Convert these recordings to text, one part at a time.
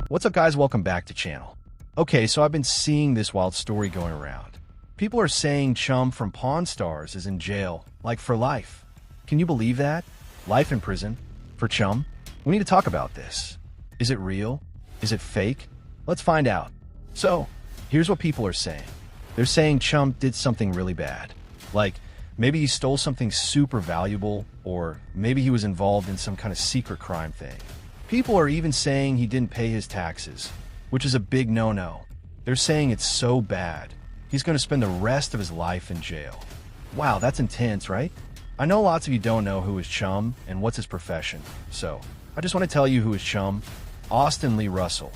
What's up, guys? Welcome back to channel. Okay, so I've been seeing this wild story going around. People are saying Chum from Pawn Stars is in jail, like for life. Can you believe that? Life in prison? For Chum? We need to talk about this. Is it real? Is it fake? Let's find out. So, here's what people are saying. They're saying Chum did something really bad. Like, maybe he stole something super valuable, or maybe he was involved in some kind of secret crime thing. People are even saying he didn't pay his taxes, which is a big no-no. They're saying it's so bad, he's going to spend the rest of his life in jail. Wow, that's intense, right? I know lots of you don't know who is Chum and what's his profession, so I just want to tell you who is Chum. Austin Lee Russell,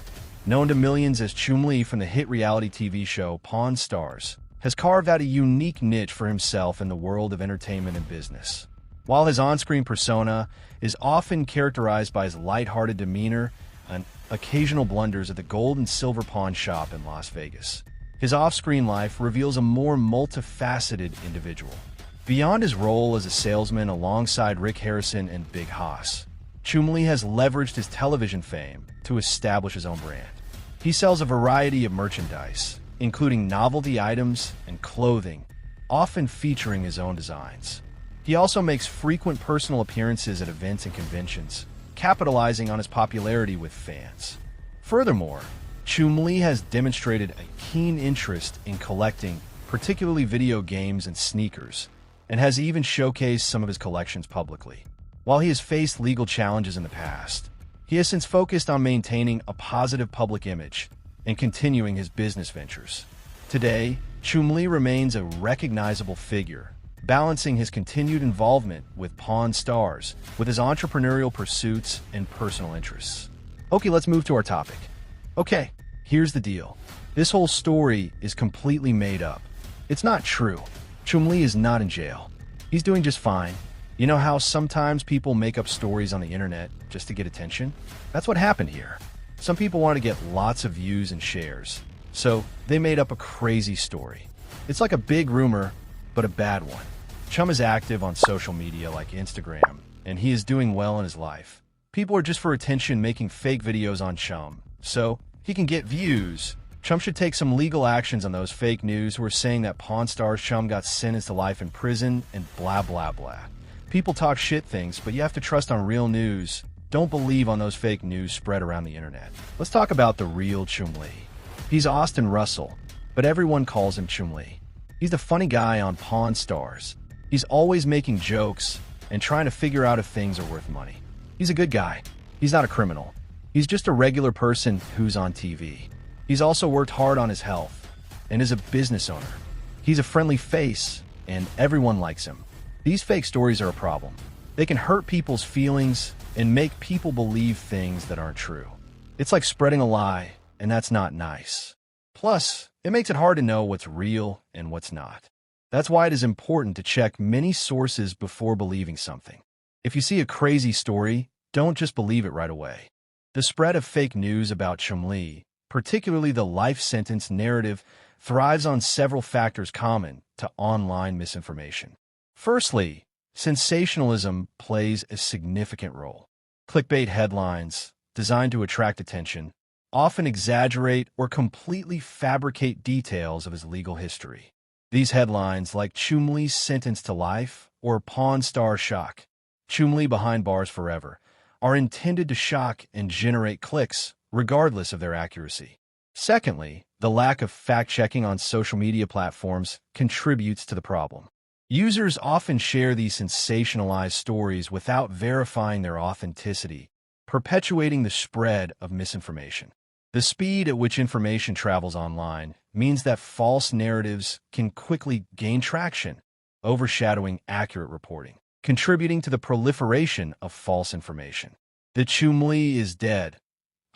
known to millions as Chumlee from the hit reality TV show Pawn Stars, has carved out a unique niche for himself in the world of entertainment and business. While his on-screen persona is often characterized by his lighthearted demeanor and occasional blunders at the gold and silver pawn shop in Las Vegas, his off-screen life reveals a more multifaceted individual. Beyond his role as a salesman alongside Rick Harrison and Big Hoss, Chumlee has leveraged his television fame to establish his own brand. He sells a variety of merchandise, including novelty items and clothing, often featuring his own designs. He also makes frequent personal appearances at events and conventions, capitalizing on his popularity with fans. Furthermore, Chumlee has demonstrated a keen interest in collecting, particularly video games and sneakers, and has even showcased some of his collections publicly. While he has faced legal challenges in the past, he has since focused on maintaining a positive public image and continuing his business ventures. Today, Chumlee remains a recognizable figure, balancing his continued involvement with Pawn Stars with his entrepreneurial pursuits and personal interests. Okay, let's move to our topic. Okay, here's the deal. This whole story is completely made up. It's not true. Chumlee is not in jail. He's doing just fine. You know how sometimes people make up stories on the internet just to get attention? That's what happened here. Some people want to get lots of views and shares, so they made up a crazy story. It's like a big rumor, but a bad one. Chum is active on social media like Instagram, and he is doing well in his life. People are just for attention making fake videos on Chum, so he can get views. Chum should take some legal actions on those fake news who are saying that Pawn Stars Chum got sentenced to life in prison and blah blah blah. People talk shit things, but you have to trust on real news. Don't believe on those fake news spread around the internet. Let's talk about the real Chumlee. He's Austin Russell, but everyone calls him Chumlee. He's the funny guy on Pawn Stars. He's always making jokes and trying to figure out if things are worth money. He's a good guy. He's not a criminal. He's just a regular person who's on TV. He's also worked hard on his health and is a business owner. He's a friendly face and everyone likes him. These fake stories are a problem. They can hurt people's feelings and make people believe things that aren't true. It's like spreading a lie, and that's not nice. Plus, it makes it hard to know what's real and what's not. That's why it is important to check many sources before believing something. If you see a crazy story, don't just believe it right away. The spread of fake news about Chumlee, particularly the life sentence narrative, thrives on several factors common to online misinformation. Firstly, sensationalism plays a significant role. Clickbait headlines, designed to attract attention, often exaggerate or completely fabricate details of his legal history. These headlines, like Chumlee's sentence to life or Pawn Star shock, Chumlee behind bars forever, are intended to shock and generate clicks, regardless of their accuracy. Secondly, the lack of fact-checking on social media platforms contributes to the problem. Users often share these sensationalized stories without verifying their authenticity, perpetuating the spread of misinformation. The speed at which information travels online means that false narratives can quickly gain traction, overshadowing accurate reporting, contributing to the proliferation of false information. The Chumlee is dead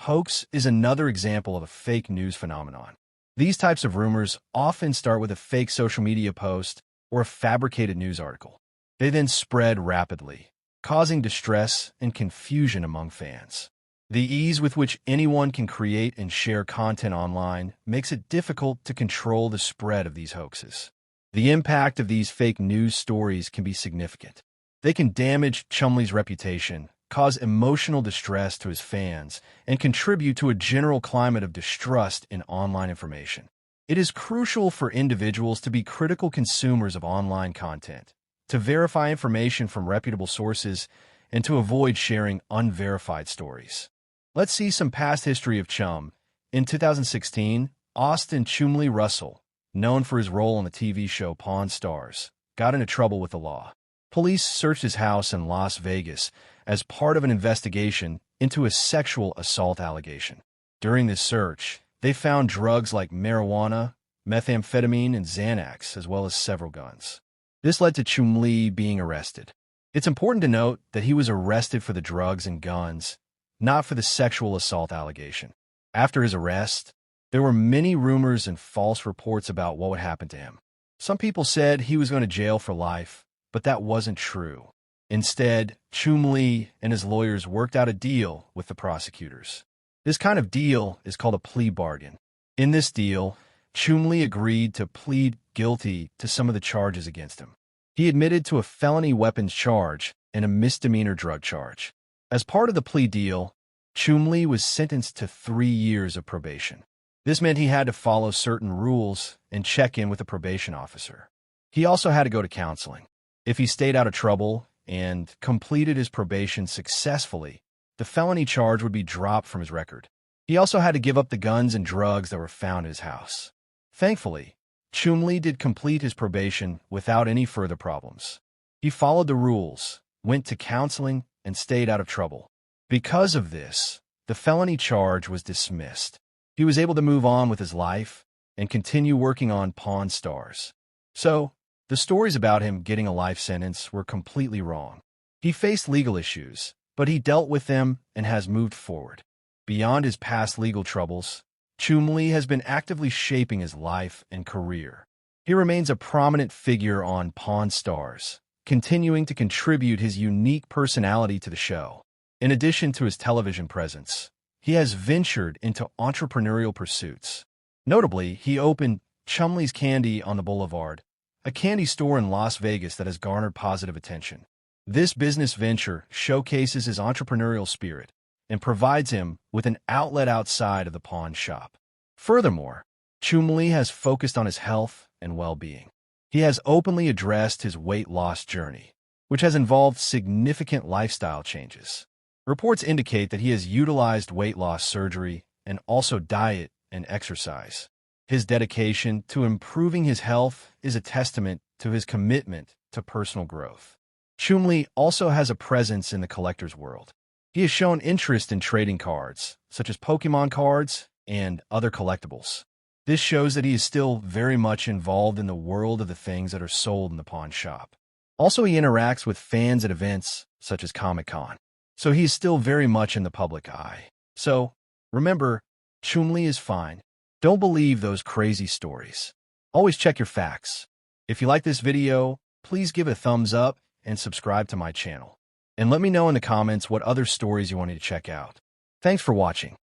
hoax is another example of a fake news phenomenon. These types of rumors often start with a fake social media post or a fabricated news article. They then spread rapidly, causing distress and confusion among fans. The ease with which anyone can create and share content online makes it difficult to control the spread of these hoaxes. The impact of these fake news stories can be significant. They can damage Chumlee's reputation, cause emotional distress to his fans, and contribute to a general climate of distrust in online information. It is crucial for individuals to be critical consumers of online content, to verify information from reputable sources, and to avoid sharing unverified stories. Let's see some past history of Chum. In 2016, Austin Chumlee Russell, known for his role on the TV show Pawn Stars, got into trouble with the law. Police searched his house in Las Vegas as part of an investigation into a sexual assault allegation. During this search, they found drugs like marijuana, methamphetamine, and Xanax, as well as several guns. This led to Chumlee being arrested. It's important to note that he was arrested for the drugs and guns, not for the sexual assault allegation. After his arrest, there were many rumors and false reports about what would happen to him. Some people said he was going to jail for life, but that wasn't true. Instead, Chumlee and his lawyers worked out a deal with the prosecutors. This kind of deal is called a plea bargain. In this deal, Chumlee agreed to plead guilty to some of the charges against him. He admitted to a felony weapons charge and a misdemeanor drug charge. As part of the plea deal, Chumlee was sentenced to 3 years of probation. This meant he had to follow certain rules and check in with a probation officer. He also had to go to counseling. If he stayed out of trouble and completed his probation successfully, the felony charge would be dropped from his record. He also had to give up the guns and drugs that were found in his house. Thankfully, Chumlee did complete his probation without any further problems. He followed the rules, went to counseling, and stayed out of trouble. Because of this, the felony charge was dismissed. He was able to move on with his life and continue working on Pawn Stars. So, the stories about him getting a life sentence were completely wrong. He faced legal issues, but he dealt with them and has moved forward. Beyond his past legal troubles, Chumlee has been actively shaping his life and career. He remains a prominent figure on Pawn Stars, continuing to contribute his unique personality to the show. In addition to his television presence, he has ventured into entrepreneurial pursuits. Notably, he opened Chumlee's Candy on the Boulevard, a candy store in Las Vegas that has garnered positive attention. This business venture showcases his entrepreneurial spirit and provides him with an outlet outside of the pawn shop. Furthermore, Chumlee has focused on his health and well-being. He has openly addressed his weight loss journey, which has involved significant lifestyle changes. Reports indicate that he has utilized weight loss surgery and also diet and exercise. His dedication to improving his health is a testament to his commitment to personal growth. Chumlee also has a presence in the collector's world. He has shown interest in trading cards, such as Pokemon cards and other collectibles. This shows that he is still very much involved in the world of the things that are sold in the pawn shop. Also, he interacts with fans at events such as Comic-Con, so he is still very much in the public eye. So, remember, Chumlee is fine. Don't believe those crazy stories. Always check your facts. If you like this video, please give it a thumbs up and subscribe to my channel. And let me know in the comments what other stories you want me to check out. Thanks for watching.